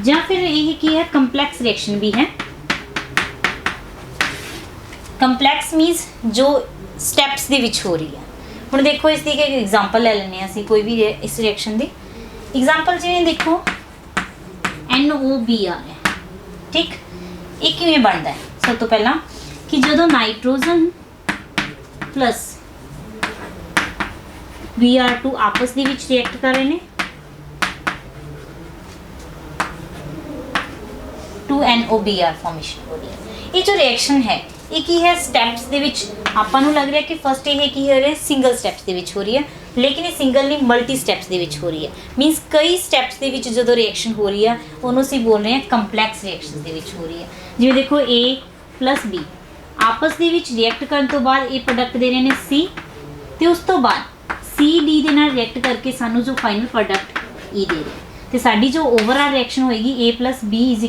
ਜਾਂ ਫਿਰ ਇਹ ਕੀ ਹੈ ਕੰਪਲੈਕਸ ਰਿਐਕਸ਼ਨ ਵੀ ਹੈ। ਕੰਪਲੈਕਸ ਮੀਨਸ ਜੋ ਸਟੈਪਸ ਦੇ ਵਿੱਚ ਹੋ ਰਹੀ ਹੈ। ਹੁਣ ਦੇਖੋ ਇਸ ਦੀ ਇੱਕ ਐਗਜ਼ਾਮਪਲ ਲੈ ਲੈਂਦੇ ਹਾਂ ਅਸੀਂ ਕੋਈ ਵੀ ਇਸ ਰਿਐਕਸ਼ਨ ਦੀ ਐਗਜ਼ਾਮਪਲ, ਜਿਵੇਂ ਦੇਖੋ NOB ਆ ਰਿਹਾ, ਠੀਕ, ਇਹ ਕਿਵੇਂ ਬਣਦਾ ਹੈ। सब तो पहला कि जो नाइट्रोजन प्लस Br2 आपस ਦੇ ਵਿੱਚ ਰਿਐਕਟ ਕਰ ਰਹੇ ਨੇ 2NOBr ਫਾਰਮੇਸ਼ਨ ਹੋ ਰਹੀ ਹੈ। ਇਹ ਜੋ ਰਿਐਕਸ਼ਨ ਹੈ ਇਹ ਕੀ ਹੈ ਸਟੈਪਸ ਦੇ ਵਿੱਚ ਆਪਾਂ ਨੂੰ ਲੱਗ ਰਿਹਾ ਕਿ ਫਸਟ ਇਹ ਕੀ ਹੋ ਰਿਹਾ ਸਿੰਗਲ ਸਟੈਪਸ ਦੇ ਵਿੱਚ ਹੋ ਰਹੀ ਹੈ, ਲੇਕਿਨ ਇਹ ਸਿੰਗਲ ਨਹੀਂ ਮਲਟੀ ਸਟੈਪਸ ਦੇ ਵਿੱਚ ਹੋ ਰਹੀ ਹੈ। ਮੀਨਸ ਕਈ ਸਟੈਪਸ ਦੇ ਵਿੱਚ ਜਦੋਂ ਰਿਐਕਸ਼ਨ ਹੋ ਰਹੀ ਹੈ ਉਹਨੂੰ ਅਸੀਂ ਬੋਲ ਰਹੇ ਹਾਂ ਕੰਪਲੈਕਸ ਰਿਐਕਸ਼ਨਸ ਦੇ ਵਿੱਚ ਹੋ ਰਹੀ ਹੈ। ਜਿਵੇਂ ਦੇਖੋ A प्लस B आपस ਦੇ ਵਿੱਚ ਰਿਐਕਟ ਕਰਨ ਤੋਂ ਬਾਅਦ ਇਹ ਪ੍ਰੋਡਕਟ ਦੇ ਰਹੇ ਨੇ C ਤੇ ਉਸ ਤੋਂ ਬਾਅਦ C D ਦੇ ਨਾਲ ਰਿਐਕਟ ਕਰਕੇ ਸਾਨੂੰ ਜੋ ਫਾਈਨਲ ਪ੍ਰੋਡਕਟ E ਦੇ ਰਿਹਾ ਤੇ ਸਾਡੀ ਜੋ ਓਵਰਆਲ ਰਿਐਕਸ਼ਨ ਹੋਏਗੀ A + B =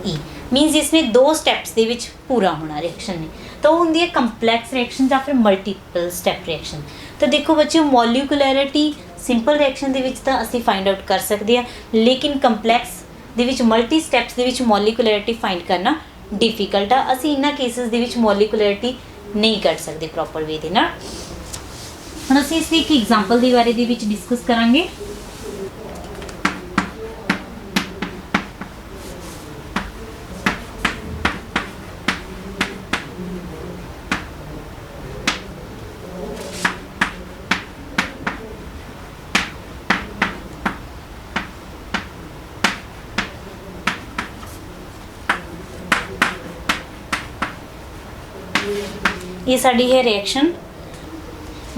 E, ਮੀਨਸ ਇਸਨੇ ਦੋ ਸਟੈਪਸ ਦੇ ਵਿੱਚ ਪੂਰਾ ਹੋਣਾ ਰਿਐਕਸ਼ਨ ਨੇ, ਤਾਂ ਉਹ ਹੁੰਦੀ ਹੈ ਕੰਪਲੈਕਸ ਰਿਐਕਸ਼ਨ ਜਾਂ ਫਿਰ ਮਲਟੀਪਲ ਸਟੈਪ ਰਿਐਕਸ਼ਨ। ਤਾਂ ਦੇਖੋ ਬੱਚਿਓ ਮੋਲੀਕੂਲੈਰਿਟੀ ਸਿੰਪਲ ਰਿਐਕਸ਼ਨ ਦੇ ਵਿੱਚ ਤਾਂ ਅਸੀਂ ਫਾਈਂਡ ਆਊਟ ਕਰ ਸਕਦੇ ਹਾਂ, ਲੇਕਿਨ ਕੰਪਲੈਕਸ ਦੇ ਵਿੱਚ ਮਲਟੀ ਸਟੈਪਸ ਦੇ ਵਿੱਚ ਮੋਲੀਕੂਲੈਰਿਟੀ ਫਾਈਂਡ ਕਰਨਾ डिफिकल्ट आ। असी इन्हां केसेस दे विच मॉलिक्यूलैरिटी नहीं कर सकते प्रॉपर वे दे नाल। हुण असीं इस एक एग्जांपल दे बारे दे विच डिस्कस करांगे। ये साड़ी है रिएक्शन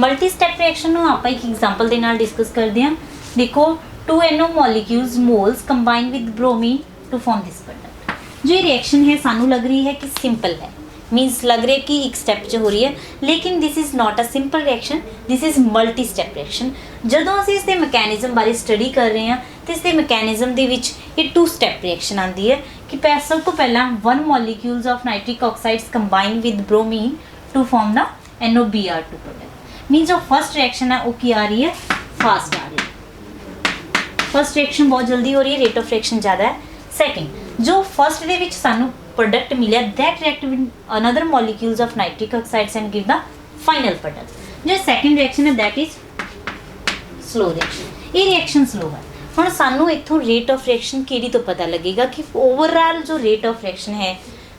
मल्टी स्टैप रिएक्शन आप एक एग्जांपल के नाल डिस्कस करते हैं। देखो 2NO molecules moles combine with bromine to form this product. जो ये रिएक्शन है सानू लग रही है कि सिंपल है मीनस लग रहा है कि एक स्टैप च हो रही है, लेकिन this is not a simple reaction, this is multi step reaction. जदों असीं इसके मैकेनिज्म बारे स्टडी कर रहे हैं तो इसके मैकेनिज्म दे विच ये 2 स्टैप रिएक्शन आती है कि सब तो पहला 1 molecules of nitric oxides combine with bromine to form the NOBr2 product. Means जो फर्स्ट रिएक्शन है वो की आ रही है, फास्ट आ रही है। फर्स्ट रिएक्शन बहुत जल्दी हो रही है, रेट ऑफ रिएक्शन ज़्यादा है। सैकेंड जो फर्स्ट दे विच सानू प्रोडक्ट मिले that react with another molecules of nitric oxides and give the final product. जो सैकेंड रिएक्शन है दैट इज स्लो रिएक्शन। ये रिएक्शन स्लो है। हुण सानू इत्थों रेट ऑफ रिएक्शन किहड़ी तो पता लगेगा कि ओवरऑल जो रेट ऑफ रिएक्शन है,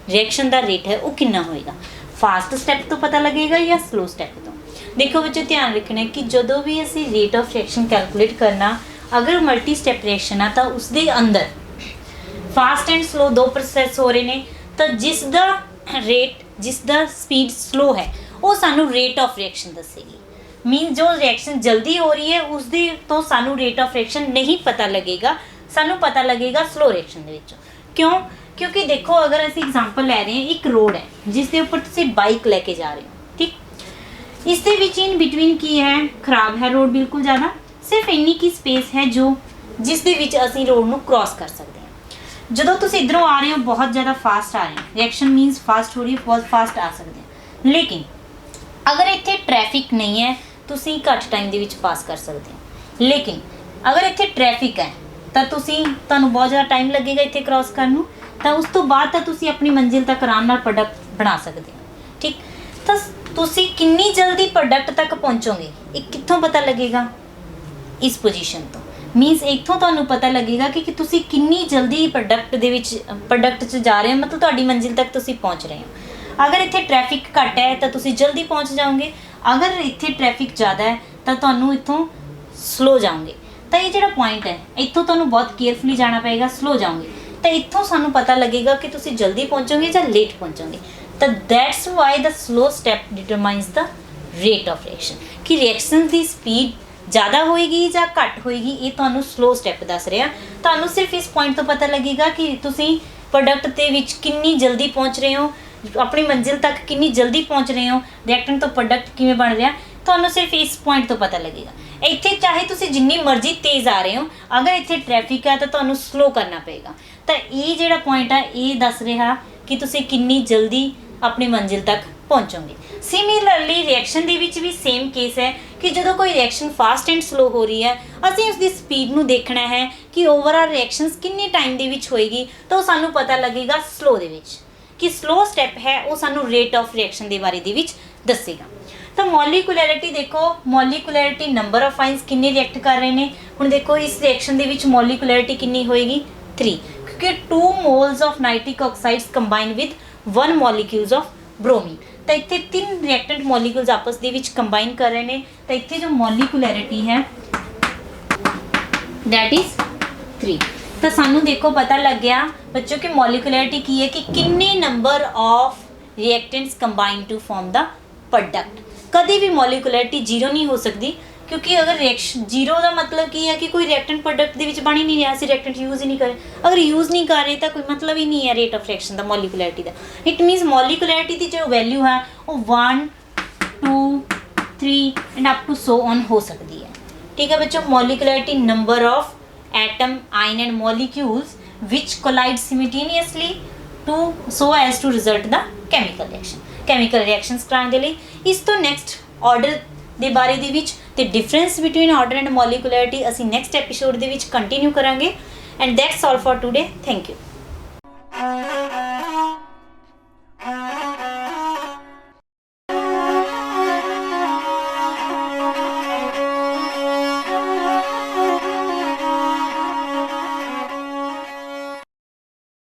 रिएक्शन का रेट है वो कितना होएगा, फास्ट स्टैप तो पता लगेगा या स्लो स्टैप तो। देखो बच्चों ध्यान रखना है कि जदों भी असीं रेट ऑफ रिएक्शन कैलकुलेट करना, अगर मल्टी स्टैप रिएक्शन आ तो उसके अंदर फास्ट एंड स्लो 2 प्रोसैस हो रहे हैं, तो जिसका रेट जिसका स्पीड स्लो है वो सानू रेट ऑफ रिएक्शन दसेगी। मीन जो रिएक्शन जल्दी हो रही है उसके तो सानू रेट ऑफ रिएक्शन नहीं पता लगेगा, सानू पता लगेगा स्लो रिएक्शन दे विच। क्यों? क्योंकि देखो अगर असीं एग्जाम्पल लै रहे हैं, एक रोड है जिसके उपर तुसीं बाइक लैके जा रहे हो, ठीक, इस दे विच इन बिटवीन की है, खराब है रोड बिल्कुल ज़्यादा, सिर्फ इन्नी की स्पेस है जो जिस दे विच असीं रोड नूं क्रॉस कर सकते हैं। जदों तुसीं इधरों आ रहे हो बहुत ज़्यादा फास्ट आ रहे हैं, रिएक्शन मीनस फास्ट हो रही है, बहुत फास्ट आ सकते हैं। लेकिन अगर इत्थे ट्रैफिक नहीं है तुसीं घट टाइम दे विच पास कर सकते हैं। लेकिन अगर इत्थे ट्रैफिक है तो तुहानूं बहुत ज़्यादा टाइम लगेगा इत्थे क्रॉस करन नूं, तो उस तो बाद तो तुसीं अपनी मंजिल तक आराम नाल प्रोडक्ट बना सकते हो। ठीक, तो तुसीं कितनी जल्दी प्रोडक्ट तक पहुँचोगे एक कित्थों पता लगेगा, इस पोजीशन तो। मीनस इत्थों तुहानूं पता लगेगा कि तुसीं कितनी जल्दी प्रोडक्ट च जा रहे हो, मतलब तुहाडी मंजिल तक तुसीं पहुँच रहे हो। अगर इत्थे ट्रैफिक घट है तो तुसीं जल्दी पहुँच जाओगे, अगर इत्थे ट्रैफिक ज़्यादा है तो तुहानूं इत्थों स्लो जाओगे। तो ये जिहड़ा पॉइंट है इत्थों तुहानूं बहुत केयरफुली जाना पएगा, स्लो जाओगे तो इत्थों सानूं पता लगेगा कि तुसीं जल्दी पहुँचोगे या लेट पहुँचोगे। तो that's why the slow step determines the rate of reaction, कि रिएक्शन की स्पीड ज़्यादा होएगी या घट होएगी ये तुहानूं स्लो स्टैप दस रहा। तुहानूं सिर्फ इस पॉइंट तो पता लगेगा कि तुसीं प्रोडक्ट दे विच कितनी जल्दी पहुँच रहे हो, अपनी मंजिल तक कितनी जल्दी पहुँच रहे हो, रिएक्टेंट तो प्रोडक्ट किवें बन रहा, तुहानूं सिर्फ इस पॉइंट तो पता लगेगा। इत्थे चाहे तुसीं जिन्नी मर्जी तेज़ आ रहे हो, अगर इत्थे ट्रैफिक है तो तुहानूं स्लो करना पेगा। तो ये जिहड़ा पॉइंट है ये दस रहा कि तुसीं कितनी जल्दी अपनी मंजिल तक पहुँचोगे। सिमिलरली रिएक्शन दे विच भी सेम केस है कि जदों कोई रिएक्शन फास्ट एंड स्लो हो रही है, असीं उसकी स्पीड नूं देखना है कि ओवरऑल रिएक्शनस कितने टाइम दे विच होएगी, तो सानूं पता लगेगा स्लो दे विच कि स्लो स्टैप है वो सानूं रेट ऑफ रिएक्शन के बारे दे विच दसेगा। तो मॉलिकुलैरिटी देखो, मॉलिकुलैरिटी नंबर ऑफ आइंस किन्ने रिएक्ट कर रहे हैं। हुण देखो इस रिएक्शन दे विच मॉलिकुलैरिटी कितनी होएगी 3, क्योंकि 2 moles of nitric oxides combine with 1 molecules of bromine. तो इत्थे 3 रिएक्टेंट मॉलिक्यूल्स आपस दे विच कंबाइन कर रहे हैं, तो इत्थे जो मॉलिकुलैरिटी है दैट इज 3। तो सानू देखो पता लग गया बच्चों की मॉलिकुलैरिटी की है कि कितने number of reactants combine to form the product. कभी भी मॉलिकुलैरिटी 0 नहीं हो सकती, क्योंकि अगर रिएक्शन 0 का मतलब की है कि कोई रिएक्टेंट प्रोडक्ट के बन ही नहीं रहा, असीं रिएक्टेंट यूज़ ही नहीं कर रहे। अगर यूज़ नहीं कर रहे तो कोई मतलब ही नहीं है रेट ऑफ रिएक्शन का, मॉलिकुलैरिटी का। इट मीनस मॉलिकुलैरिटी की जो वैल्यू है वो 1, 2, 3 and up to so on हो सकती है। ठीक है बच्चों, molecularity number of atom, ion and molecules which collide simultaneously to so as to result the chemical reaction। chemical reactions कराने दे लई इस तो नेक्स्ट ऑर्डर दे बारे दे विच ते difference between order and molecularity असीं नेक्स्ट एपिसोड दे विच कंटिन्यू करांगे। And that's all for today. Thank you.